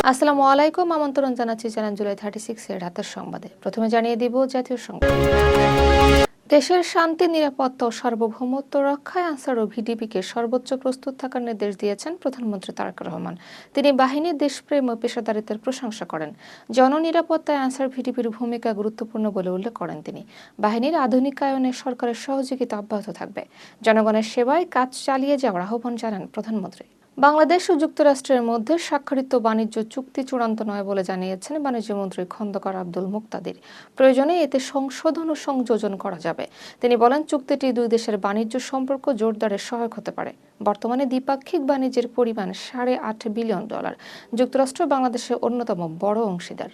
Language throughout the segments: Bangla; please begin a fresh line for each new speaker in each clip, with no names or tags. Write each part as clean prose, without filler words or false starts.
আসসালামু আলাইকুম, আমন্ত্রণ জানাচ্ছি চ্যানেল জুলাই 36 এর রাতের সংবাদে। প্রথমে জানিয়ে দিব জাতীয় সংবাদ। দেশের শান্তি, নিরাপত্তা ও সার্বভৌমত্ব রক্ষায় আনসার ও ভিডিপিকে সর্বোচ্চ প্রস্তুত থাকার নির্দেশ দিয়েছেন প্রধানমন্ত্রী তারেক রহমান। তিনি বাহিনীর দেশপ্রেম ও পেশাদারিত্বের প্রশংসা করেন। জননিরাপত্তায় আনসার ভিডিপির ভূমিকা গুরুত্বপূর্ণ বলে উল্লেখ করেন তিনি। বাহিনীর আধুনিকায়নে সরকারের সহযোগিতা অব্যাহত থাকবে। জনগণের সেবায় কাজ চালিয়ে যাওয়ার আহ্বান জানান প্রধানমন্ত্রী। বাংলাদেশ ও যুক্তরাষ্ট্রের মধ্যে স্বাক্ষরিত বাণিজ্য চুক্তি চূড়ান্ত নয় বলে জানিয়েছেন বাণিজ্যমন্ত্রী খন্দকার আব্দুল মুক্তাদির। প্রয়োজনে এতে সংশোধন ও সংযোজন করা যাবে। তিনি বলেন, চুক্তিটি দুই দেশের বাণিজ্য সম্পর্ক জোরদারে সহায়ক হতে পারে। বর্তমানে দ্বিপাক্ষিক বাণিজ্যের পরিমাণ $8.5 বিলিয়ন। যুক্তরাষ্ট্র বাংলাদেশের অন্যতম বড় অংশীদার।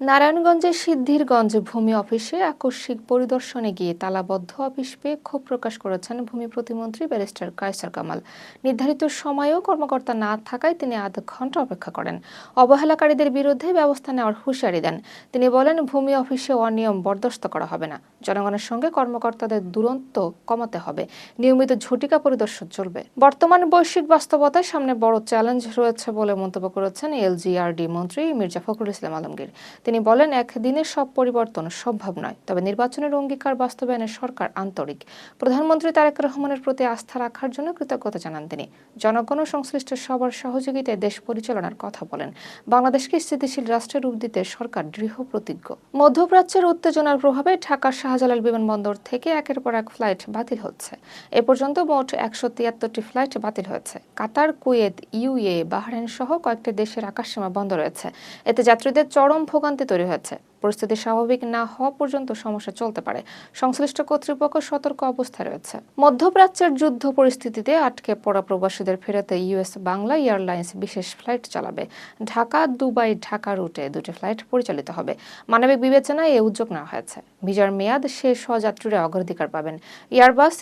নারায়ণগঞ্জের সিদ্ধিরগঞ্জ ভূমি অফিসে আকস্মিক পরিদর্শনে গিয়ে তালাবদ্ধ অফিস পেয়ে ক্ষোভ প্রকাশ করেছেন ভূমি প্রতিমন্ত্রী ব্যারিস্টার কায়সার কামাল। নির্ধারিত সময়েও কর্মকর্তা না থাকায় তিনি আধ ঘন্টা অপেক্ষা করেন। অবহেলাকারীদের বিরুদ্ধে ব্যবস্থা নেওয়ার হুঁশিয়ারি দেন। তিনি বলেন, ভূমি অফিসে অনিয়ম বরদাস্ত করা হবে না। জনগণের সঙ্গে কর্মকর্তাদের দূরত্ব কমাতে হবে। নিয়মিত ঝটিকা পরিদর্শন চলবে। বর্তমান বৈশ্বিক বাস্তবতায় সামনে বড় চ্যালেঞ্জ রয়েছে বলে মন্তব্য করেছেন এলজিআরডি মন্ত্রী মির্জা ফখরুল ইসলাম আলমগীর। তিনি বলেন, একদিনে সব পরিবর্তন সম্ভব নয়, তবে নির্বাচনের অঙ্গীকার বাস্তবায়নে সরকার আন্তরিক। প্রধানমন্ত্রী তারেক রহমানের প্রতি আস্থা রাখার জন্য কৃতজ্ঞতা জানান তিনি। জনগণ ও সংশ্লিষ্ট সবার সহযোগিতায় দেশ পরিচালনার কথা বলেন। বাংলাদেশকে স্থিতিশীল রাষ্ট্রে রূপ দিতে সরকার দৃঢ় প্রতিজ্ঞ। মধ্যপ্রাচ্যের উত্তেজনার প্রভাবে ঢাকার শাহজালাল বিমানবন্দর থেকে একের পর এক ফ্লাইট বাতিল হচ্ছে। এ পর্যন্ত মোট 173টি ফ্লাইট বাতিল হয়েছে। কাতার, কুয়েত, ইউএই, বাহরাইন সহ কয়েকটি দেশের আকাশসীমা বন্ধ রয়েছে। এতে যাত্রীদের চরম ভোগান্তি তৈরি হয়েছে। পরিস্থিতি স্বাভাবিক না হওয়া পর্যন্ত সমস্যা চলতে পারে। সংশ্লিষ্ট কর্তৃপক্ষ সতর্ক অবস্থায় রয়েছে। মধ্যপ্রাচ্যের যুদ্ধ পরিস্থিতিতে আটকে পড়া প্রবাসীদের ফেরাতে ইউএস বাংলা এয়ারলাইন্স বিশেষ ফ্লাইট চালাবে। ঢাকা দুবাই ঢাকা রুটে 2টি ফ্লাইট পরিচালিত হবে। মানবিক বিবেচনায় এই উদ্যোগ নেওয়া হয়েছে। ভিসার মেয়াদ শেষ হওয়া যাত্রীরা অগ্রাধিকার পাবেন। এয়ারবাস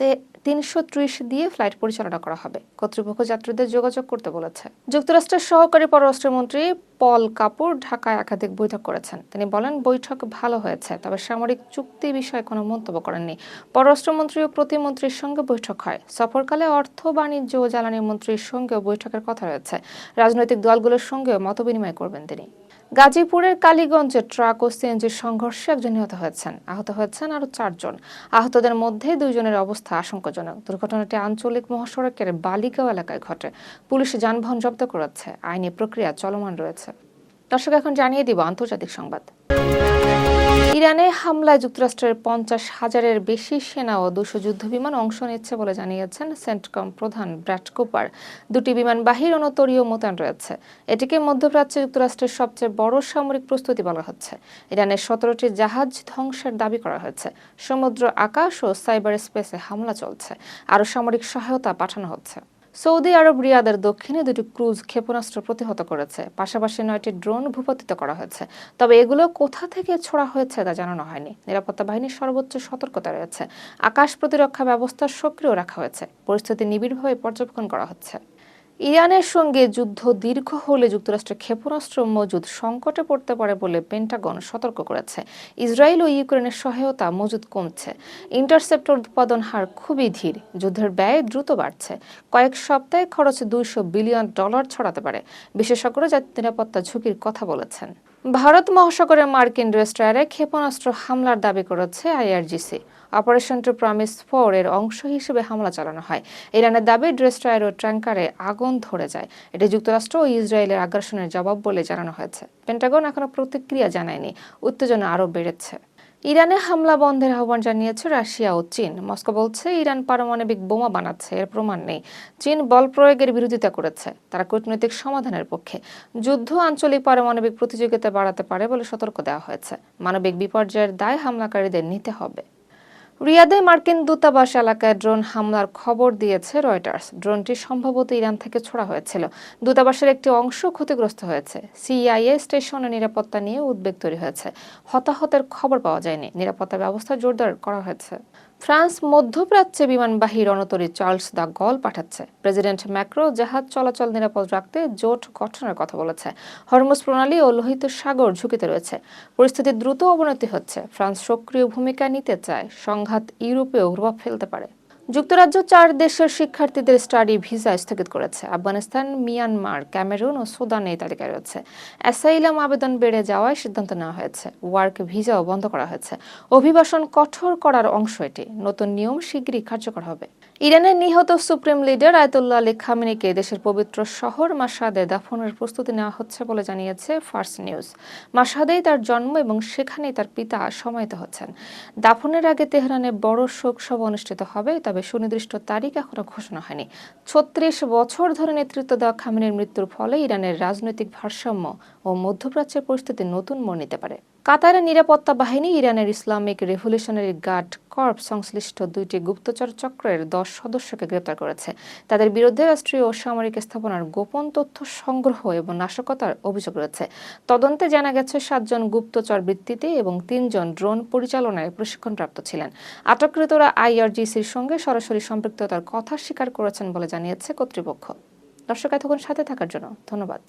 330 দিয়ে ফ্লাইট পরিচালনা করা হবে। কর্তৃপক্ষ যাত্রীদের যোগাযোগ করতে বলেছে। যুক্তরাষ্ট্রের সহকারী পররাষ্ট্রমন্ত্রী পল কাপুর ঢাকায় একাধিক বৈঠক করেছেন। তিনি বলেন, বৈঠক ভালো হয়েছে, তবে সামরিক চুক্তি বিষয়ে কোনো মন্তব্য করেননি। পররাষ্ট্রমন্ত্রী ও প্রতিমন্ত্রীর সঙ্গে বৈঠক হয়। সফরকালে অর্থ, বাণিজ্য ও জ্বালানি মন্ত্রীর সঙ্গেও বৈঠকের কথা রয়েছে। রাজনৈতিক দলগুলোর সঙ্গেও মতবিনিময় করবেন তিনি। গাজীপুরের কালীগঞ্জে ট্রাক ও সিএনজির সংঘর্ষে একজন নিহত হয়েছেন। আহত হয়েছেন আরও 4 জন। আহতদের মধ্যে 2 জনের অবস্থা আশঙ্কাজনক। দুর্ঘটনাটি আঞ্চলিক মহাসড়কের বালিগাঁও এলাকায় ঘটে। পুলিশ যানবাহন জব্দ করেছে। আইনি প্রক্রিয়া চলমান রয়েছে। দর্শক, এখন জানিয়ে দিব আন্তর্জাতিক সংবাদ। ইরানে হামলায় যুক্তরাষ্ট্রের 50,000-এর বেশি সেনা ও 200 যুদ্ধবিমান অংশ নিচ্ছে বলে জানিয়েছেন সেন্টকম প্রধান ব্র্যাড কুপার। 2টি বিমানবাহী রণতরীয় মোতায়েন রয়েছে। এটিকে মধ্যপ্রাচ্যে যুক্তরাষ্ট্রের সবচেয়ে বড় সামরিক প্রস্তুতি বলা হচ্ছে। ইরানের 17টি জাহাজ ধ্বংসের দাবি করা হয়েছে। সমুদ্র, আকাশ ও সাইবার স্পেসে হামলা চলছে। আরও সামরিক সহায়তা পাঠানো হচ্ছে। সৌদি আরব রিয়াদের দক্ষিণে 2টি ক্রুজ ক্ষেপণাস্ত্র প্রতিহত করেছে। পাশাপাশি 9টি ড্রোন ভূপাতিত করা হয়েছে। তবে এগুলো কোথা থেকে ছোড়া হয়েছে তা জানানো হয়নি। নিরাপত্তা বাহিনীর সর্বোচ্চ সতর্কতা রয়েছে। আকাশ প্রতিরক্ষা ব্যবস্থা সক্রিয় রাখা হয়েছে। পরিস্থিতি নিবিড়ভাবে পর্যবেক্ষণ করা হচ্ছে। ইরানের সঙ্গে যুদ্ধ দীর্ঘ হলে যুক্তরাষ্ট্রের ক্ষেপণাস্ত্র মজুদ সংকটে পড়তে পারে বলে পেন্টাগন সতর্ক করেছে। ইসরায়েল ও ইউক্রেনের সহায়তা মজুদ কমছে। ইন্টারসেপ্টর উৎপাদন হার খুবই ধীর। যুদ্ধের ব্যয় দ্রুত বাড়ছে। কয়েক সপ্তাহে খরচ $200 বিলিয়ন ছড়াতে পারে। বিশেষজ্ঞরা জাতীয় নিরাপত্তা ঝুঁকির কথা বলেছেন। ভারত মহাসাগরের মার্কিন ডেস্ট্রয়ারে ক্ষেপণাস্ত্র হামলার দাবি করেছে আইআরজিসি। অপারেশন টু প্রমিস 4 এর অংশ হিসেবে হামলা চালানো হয়। ইরানের দাবি, ডেস্ট্রয়ার ও ট্যাঙ্কারে আগুন ধরে যায়। এটি যুক্তরাষ্ট্র ও ইসরায়েলের আগ্রাসনের জবাব বলে জানানো হয়েছে। পেন্টাগন এখনো প্রতিক্রিয়া জানায়নি। উত্তেজনা আরও বেড়েছে। ইরানে হামলা বন্ধের আহ্বান জানিয়েছে রাশিয়া ও চীন। মস্কো বলছে, ইরান পারমাণবিক বোমা বানাচ্ছে, এর প্রমাণ নেই। চীন বল প্রয়োগের বিরোধিতা করেছে। তারা কূটনৈতিক সমাধানের পক্ষে। যুদ্ধ আঞ্চলিক পারমাণবিক প্রতিযোগিতা বাড়াতে পারে বলে সতর্ক দেওয়া হয়েছে। মানবিক বিপর্যয়ের দায় হামলাকারীদের নিতে হবে। রিয়াদে মার্কিন দূতাবাস এলাকায় ড্রোন হামলার খবর দিয়েছে রয়টার্স। ড্রোনটি সম্ভবত ইরান থেকে ছোড়া হয়েছিল। দূতাবাসের একটি অংশ ক্ষতিগ্রস্ত হয়েছে। সিআইএ স্টেশনের নিরাপত্তা নিয়ে উদ্বেগ তৈরি হয়েছে। হতাহতের খবর পাওয়া যায়নি। নিরাপত্তা ব্যবস্থা জোরদার করা হয়েছে। ফ্রান্স মধ্যপ্রাচ্যে বিমানবাহী রণতরী চার্লস দ্য গল পাঠাচ্ছে। প্রেসিডেন্ট ম্যাক্রো জাহাজ চলাচল নিরাপদ রাখতে জোট গঠনের কথা বলেছে। হরমুজ প্রণালী ও লোহিত সাগর ঝুঁকিতে রয়েছে। পরিস্থিতির দ্রুত অবনতি হচ্ছে। ফ্রান্স সক্রিয় ভূমিকা নিতে চায়। সংঘাত ইউরোপেও প্রভাব ফেলতে পারে। যুক্তরাজ্য 4 দেশের শিক্ষার্থীদের স্টাডি ভিসা স্থগিত করেছে। আফগানিস্তান, মিয়ানমার, ক্যামেরুন ও সুদান এই তালিকায় রয়েছে। অ্যাসাইলাম আবেদন বেড়ে যাওয়ায় সিদ্ধান্ত নেওয়া হয়েছে। ওয়ার্ক ভিসাও বন্ধ করা হয়েছে। অভিবাসন কঠোর করার অংশ এটি। নতুন নিয়ম শিগগিরই কার্যকর হবে। ইরানের নিহত সুপ্রিম লিডার আয়াতুল্লাহ আলী খামেনিকে দেশের পবিত্র শহর মাশহাদে দাফনের প্রস্তুতি নেওয়া হচ্ছে বলে জানিয়েছে ফার্স নিউজ। মাশহাদেই তার জন্ম এবং সেখানেই তার পিতা সমাহিত হচ্ছেন। দাফনের আগে তেহরানে বড় শোক সভা অনুষ্ঠিত হবে, তবে সুনির্দিষ্ট তারিখ এখনো ঘোষণা হয়নি। ৩৬ বছর ধরে নেতৃত্ব দেওয়া খামেনির মৃত্যুর ফলে ইরানের রাজনৈতিক ভারসাম্য ও মধ্যপ্রাচ্যের পরিস্থিতি নতুন মোড় নিতে পারে। কাতারের নিরাপত্তা বাহিনী ইরানের ইসলামিক রেভলিউশনারি গার্ড কর্প সংশ্লিষ্ট 2টি গুপ্তচর চক্রের 10 সদস্যকে গ্রেপ্তার করেছে। তাদের বিরুদ্ধে রাষ্ট্রীয় ও সামরিক স্থাপনার গোপন তথ্য সংগ্রহ এবং নাশকতার অভিযোগ রয়েছে। তদন্তে জানা গেছে 7 জন গুপ্তচর বৃত্তিতে এবং 3 জন ড্রোন পরিচালনায় প্রশিক্ষণপ্রাপ্ত ছিলেন। আটককৃতরা আইআরজিসির সঙ্গে সরাসরি সম্পৃক্ততার কথা স্বীকার করেছেন বলে জানিয়েছে কর্তৃপক্ষ। দর্শক, এতক্ষণ সাথে থাকার জন্য ধন্যবাদ।